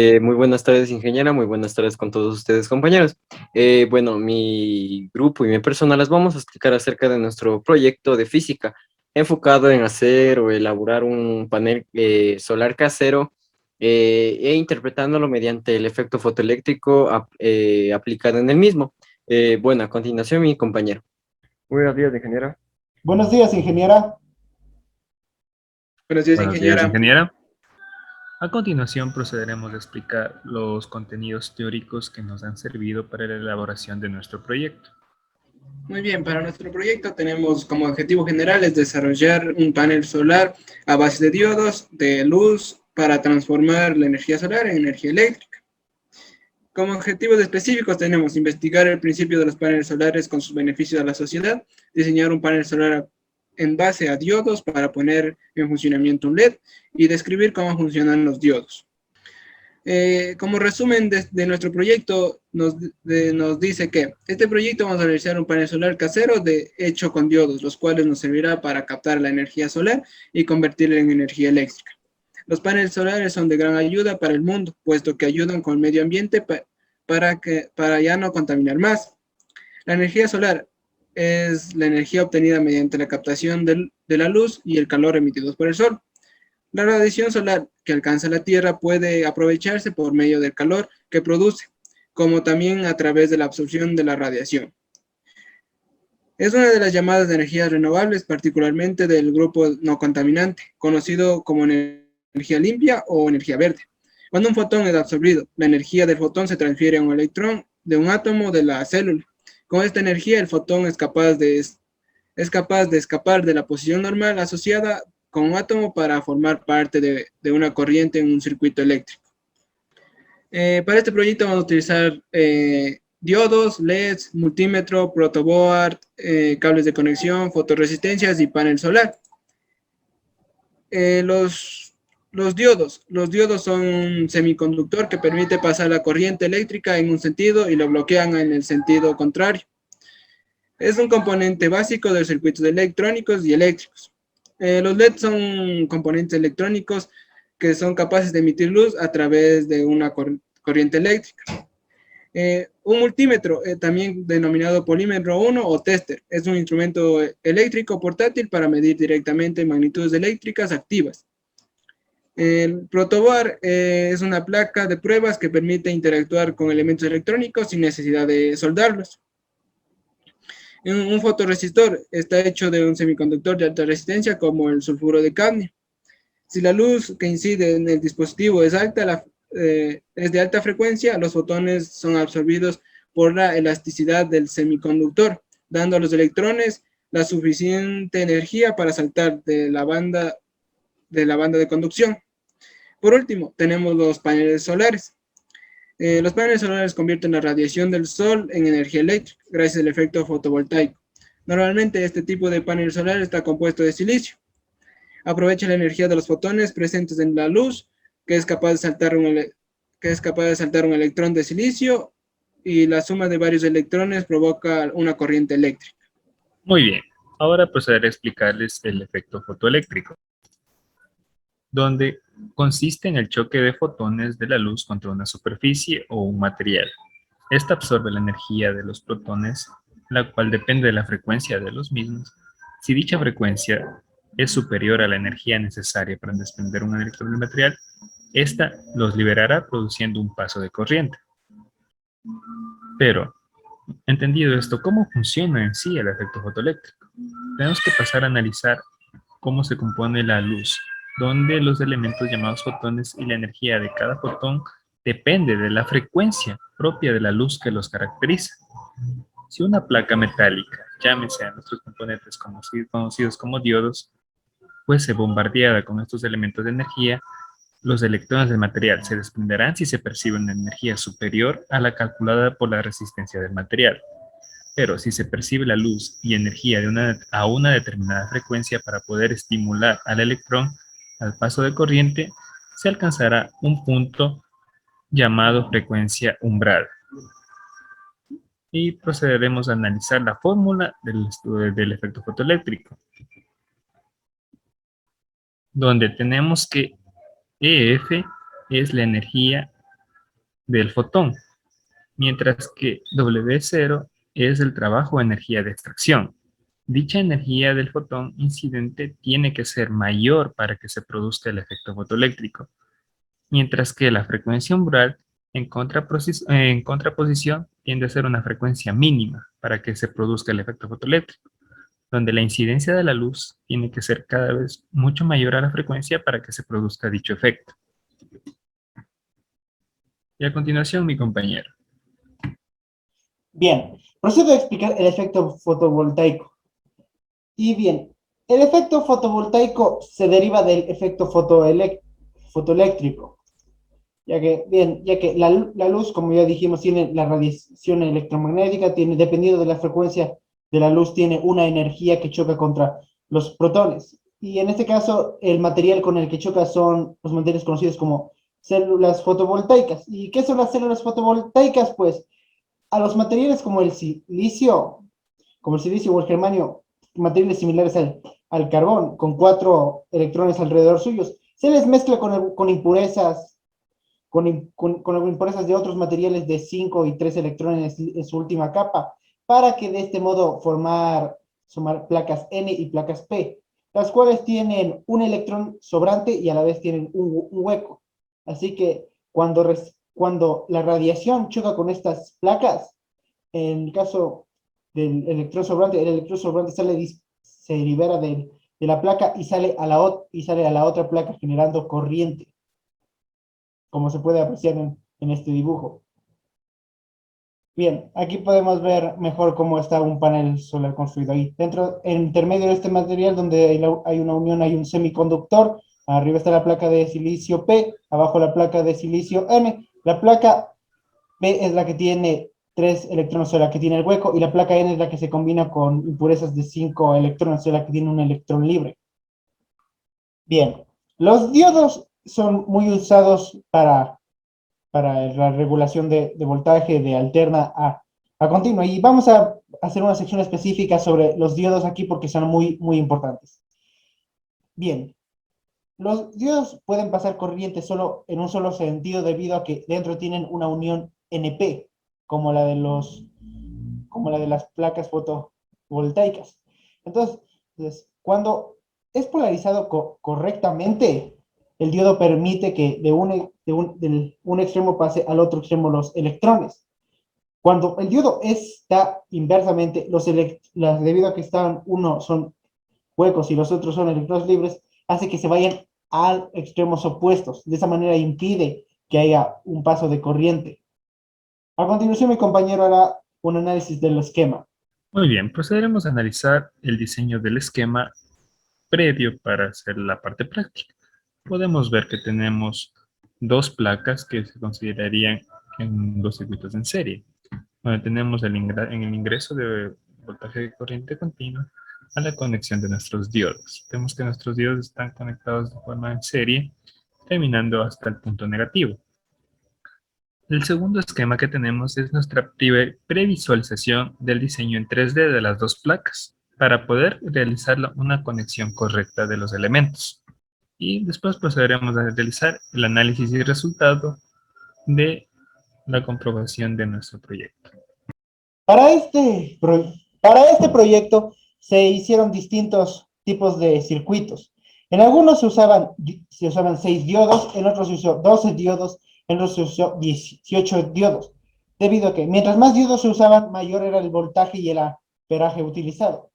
Muy buenas tardes, ingeniera. Muy buenas tardes con todos ustedes, compañeros. Bueno, mi grupo y mi persona les vamos a explicar acerca de nuestro proyecto de física, enfocado en hacer o elaborar un panel solar casero e interpretándolo mediante el efecto fotoeléctrico aplicado en el mismo. Bueno, a continuación, mi compañero. Buenos días, ingeniera. Buenos días, ingeniera. Buenos días, Buenos días, ingeniera. ingeniera. A continuación procederemos a explicar los contenidos teóricos que nos han servido para la elaboración de nuestro proyecto. Muy bien, para nuestro proyecto tenemos como objetivo general es desarrollar un panel solar a base de diodos de luz para transformar la energía solar en energía eléctrica. Como objetivos específicos tenemos investigar el principio de los paneles solares con sus beneficios a la sociedad, diseñar un panel solar en base a diodos para poner en funcionamiento un LED y describir cómo funcionan los diodos. Como resumen de nuestro proyecto, nos dice que este proyecto vamos a realizar un panel solar casero hecho con diodos, los cuales nos servirá para captar la energía solar y convertirla en energía eléctrica. Los paneles solares son de gran ayuda para el mundo, puesto que ayudan con el medio ambiente para ya no contaminar más. La energía solar es la energía obtenida mediante la captación de la luz y el calor emitidos por el sol. La radiación solar que alcanza la Tierra puede aprovecharse por medio del calor que produce, como también a través de la absorción de la radiación. Es una de las llamadas de energías renovables, particularmente del grupo no contaminante, conocido como energía limpia o energía verde. Cuando un fotón es absorbido, la energía del fotón se transfiere a un electrón de un átomo de la célula. Con esta energía, el fotón es capaz de escapar de la posición normal asociada con un átomo para formar parte de una corriente en un circuito eléctrico. Para este proyecto vamos a utilizar diodos, LEDs, multímetro, protoboard, cables de conexión, fotorresistencias y panel solar. Los diodos son un semiconductor que permite pasar la corriente eléctrica en un sentido y lo bloquean en el sentido contrario. Es un componente básico de los circuitos electrónicos y eléctricos. Los LED son componentes electrónicos que son capaces de emitir luz a través de una corriente eléctrica. Un multímetro, también denominado polímetro 1 o tester, es un instrumento eléctrico portátil para medir directamente magnitudes eléctricas activas. El protoboard es una placa de pruebas que permite interactuar con elementos electrónicos sin necesidad de soldarlos. Un fotorresistor está hecho de un semiconductor de alta resistencia como el sulfuro de cadmio. Si la luz que incide en el dispositivo es de alta frecuencia, los fotones son absorbidos por la elasticidad del semiconductor, dando a los electrones la suficiente energía para saltar de la banda de conducción. Por último, tenemos los paneles solares. Los paneles solares convierten la radiación del sol en energía eléctrica gracias al efecto fotovoltaico. Normalmente este tipo de panel solar está compuesto de silicio. Aprovecha la energía de los fotones presentes en la luz, que es capaz de saltar un electrón de silicio, y la suma de varios electrones provoca una corriente eléctrica. Muy bien, ahora procederé a explicarles el efecto fotoeléctrico, donde consiste en el choque de fotones de la luz contra una superficie o un material. Esta absorbe la energía de los protones, la cual depende de la frecuencia de los mismos. Si dicha frecuencia es superior a la energía necesaria para desprender un electrón del material, esta los liberará produciendo un paso de corriente. Pero, entendido esto, ¿cómo funciona en sí el efecto fotoeléctrico? Tenemos que pasar a analizar cómo se compone la luz, donde los elementos llamados fotones y la energía de cada fotón depende de la frecuencia propia de la luz que los caracteriza. Si una placa metálica, llámese a nuestros componentes conocidos como diodos, fuese bombardeada con estos elementos de energía, los electrones del material se desprenderán si se percibe una energía superior a la calculada por la resistencia del material. Pero si se percibe la luz y energía a una determinada frecuencia para poder estimular al electrón al paso de corriente, se alcanzará un punto llamado frecuencia umbral. Y procederemos a analizar la fórmula del efecto fotoeléctrico, donde tenemos que EF es la energía del fotón, mientras que W0 es el trabajo o energía de extracción. Dicha energía del fotón incidente tiene que ser mayor para que se produzca el efecto fotoeléctrico, mientras que la frecuencia umbral en contraposición tiende a ser una frecuencia mínima para que se produzca el efecto fotoeléctrico, donde la incidencia de la luz tiene que ser cada vez mucho mayor a la frecuencia para que se produzca dicho efecto. Y a continuación, mi compañero. Bien, procedo a explicar el efecto fotovoltaico. Y bien, el efecto fotovoltaico se deriva del efecto fotoeléctrico, ya que la luz, como ya dijimos, tiene la radiación electromagnética, dependiendo de la frecuencia de la luz, tiene una energía que choca contra los protones. Y en este caso, el material con el que choca son los materiales conocidos como células fotovoltaicas. ¿Y qué son las células fotovoltaicas? Pues a los materiales como el silicio o el germanio, materiales similares al carbón, con 4 electrones alrededor suyos, se les mezcla con impurezas de otros materiales de 5 y 3 electrones en su última capa, para que de este modo sumar placas N y placas P, las cuales tienen un electrón sobrante y a la vez tienen un hueco. Así que cuando la radiación choca con estas placas, en el caso del electrón sobrante, el electrón sobrante se libera de la placa y sale a la otra placa generando corriente, como se puede apreciar en este dibujo. Bien, aquí podemos ver mejor cómo está un panel solar construido ahí. En intermedio de este material, donde hay una unión, hay un semiconductor. Arriba está la placa de silicio P, abajo la placa de silicio N. La placa P es la que tiene 3 electrones, o la que tiene el hueco, y la placa N es la que se combina con impurezas de 5 electrones, o la que tiene un electrón libre. Bien, los diodos son muy usados para la regulación de voltaje de alterna a continua. Y vamos a hacer una sección específica sobre los diodos aquí porque son muy, muy importantes. Bien, los diodos pueden pasar corriente solo en un solo sentido debido a que dentro tienen una unión NP, como la de las placas fotovoltaicas. Entonces, cuando es polarizado correctamente, el diodo permite que de un extremo pase al otro extremo los electrones. Cuando el diodo está inversamente, debido a que uno son huecos y los otros son electrones libres, hace que se vayan a extremos opuestos. De esa manera impide que haya un paso de corriente. A continuación, mi compañero hará un análisis del esquema. Muy bien, procederemos a analizar el diseño del esquema previo para hacer la parte práctica. Podemos ver que tenemos 2 placas que se considerarían en 2 circuitos en serie, donde tenemos en el ingreso de voltaje de corriente continua a la conexión de nuestros diodos. Vemos que nuestros diodos están conectados de forma en serie, terminando hasta el punto negativo. El segundo esquema que tenemos es nuestra previsualización del diseño en 3D de las 2 placas para poder realizar una conexión correcta de los elementos. Y después procederemos a realizar el análisis y resultado de la comprobación de nuestro proyecto. Para este proyecto se hicieron distintos tipos de circuitos. En algunos se usaban 6 diodos, en otros se usó 12 diodos, en otros se usó 18 diodos, debido a que mientras más diodos se usaban, mayor era el voltaje y el amperaje utilizado.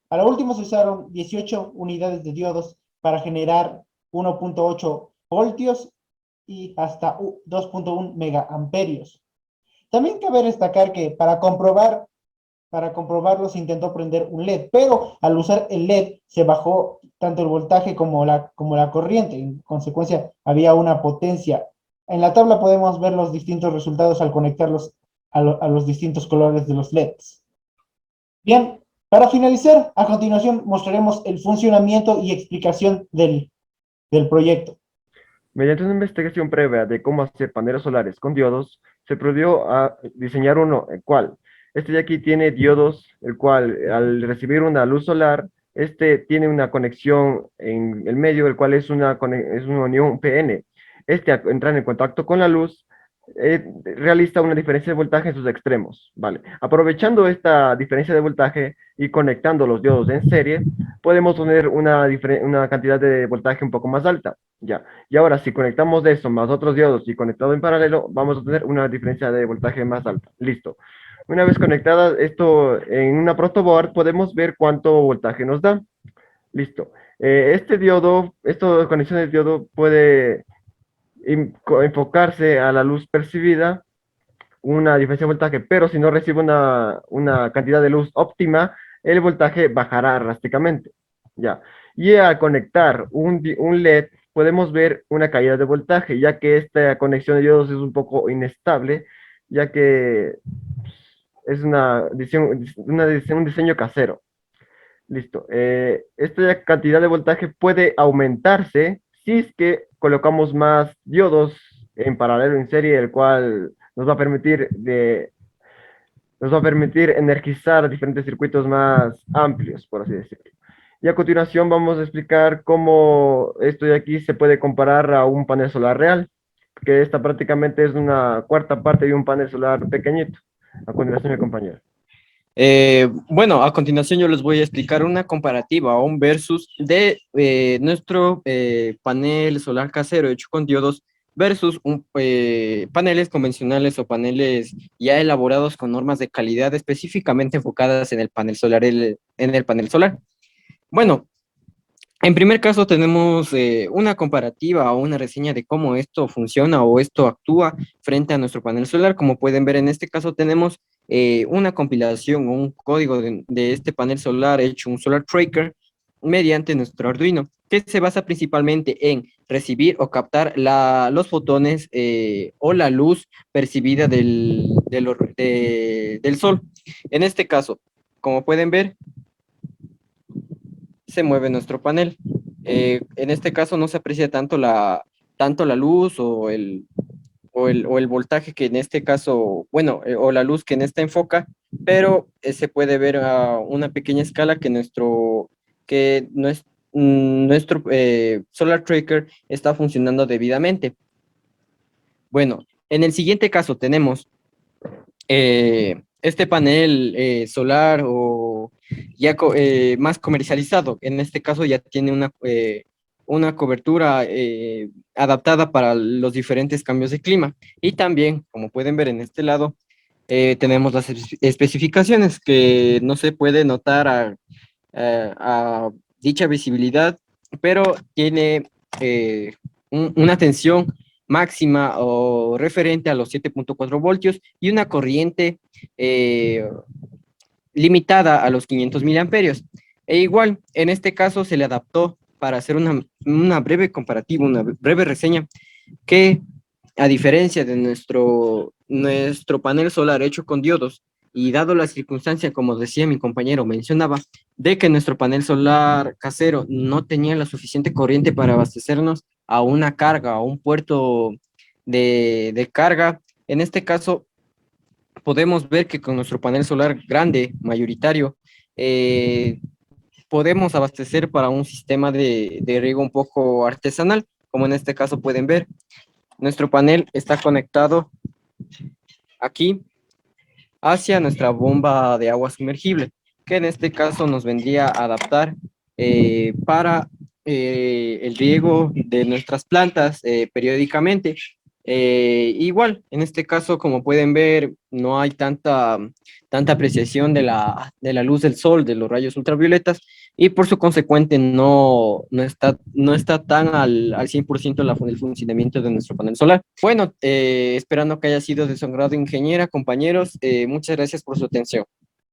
A lo último se usaron 18 unidades de diodos para generar 1.8 voltios y hasta 2.1 megaamperios. También cabe destacar que para comprobarlo se intentó prender un LED, pero al usar el LED se bajó tanto el voltaje como la corriente. En consecuencia, había una potencia. En la tabla podemos ver los distintos resultados al conectarlos a los distintos colores de los LEDs. Bien, para finalizar, a continuación mostraremos el funcionamiento y explicación del proyecto. Mediante una investigación previa de cómo hacer paneles solares con diodos, se procedió a diseñar uno, el cual, este de aquí tiene diodos, el cual al recibir una luz solar, este tiene una conexión en el medio, el cual es una unión PN. Este al entrar en contacto con la luz, realiza una diferencia de voltaje en sus extremos, ¿vale? Aprovechando esta diferencia de voltaje y conectando los diodos en serie, podemos tener una cantidad de voltaje un poco más alta, ¿ya? Y ahora, si conectamos eso más otros diodos y conectado en paralelo, vamos a tener una diferencia de voltaje más alta. Listo. Una vez conectada esto en una protoboard, podemos ver cuánto voltaje nos da. Listo. Este diodo, esta conexión de diodo puede enfocarse a la luz percibida, una diferencia de voltaje, pero si no recibe una cantidad de luz óptima, el voltaje bajará drásticamente. Ya. Y al conectar un LED, podemos ver una caída de voltaje, ya que esta conexión de diodos es un poco inestable, ya que es un diseño casero. Listo. Esta cantidad de voltaje puede aumentarse si es que colocamos más diodos en paralelo en serie, el cual nos va a permitir energizar diferentes circuitos más amplios, por así decirlo. Y a continuación vamos a explicar cómo esto de aquí se puede comparar a un panel solar real, que esta prácticamente es una cuarta parte de un panel solar pequeñito. A continuación, mi compañero. Bueno, a continuación yo les voy a explicar una comparativa o un versus de nuestro panel solar casero hecho con diodos versus paneles convencionales o paneles ya elaborados con normas de calidad específicamente enfocadas en el panel solar. En el panel solar. Bueno, en primer caso tenemos una comparativa o una reseña de cómo esto funciona o esto actúa frente a nuestro panel solar. Como pueden ver, en este caso tenemos una compilación o un código de este panel solar hecho un solar tracker mediante nuestro Arduino, que se basa principalmente en recibir o captar los fotones o la luz percibida del sol. En este caso, como pueden ver, se mueve nuestro panel. En este caso no se aprecia tanto la luz o el voltaje que en este caso, bueno, o la luz que en esta enfoca, pero se puede ver a una pequeña escala que nuestro Solar Tracker está funcionando debidamente. Bueno, en el siguiente caso tenemos este panel solar o ya más comercializado. En este caso ya tiene una cobertura adaptada para los diferentes cambios de clima. Y también, como pueden ver en este lado, tenemos las especificaciones que no se puede notar a dicha visibilidad, pero tiene una tensión máxima o referente a los 7.4 voltios y una corriente limitada a los 500 miliamperios. E igual, en este caso se le adaptó para hacer una breve comparativa, una breve reseña, que a diferencia de nuestro panel solar hecho con diodos, y dado la circunstancia, como decía mi compañero, mencionaba, de que nuestro panel solar casero no tenía la suficiente corriente para abastecernos a una carga, a un puerto de carga, en este caso podemos ver que con nuestro panel solar grande, mayoritario, podemos abastecer para un sistema de riego un poco artesanal, como en este caso pueden ver. Nuestro panel está conectado aquí hacia nuestra bomba de agua sumergible, que en este caso nos vendría a adaptar para el riego de nuestras plantas periódicamente. Igual, en este caso, como pueden ver, no hay tanta apreciación de la luz del sol, de los rayos ultravioletas, y por su consecuente no está tan al 100% el funcionamiento de nuestro panel solar. Bueno, esperando que haya sido de su agrado, ingeniera, compañeros, muchas gracias por su atención.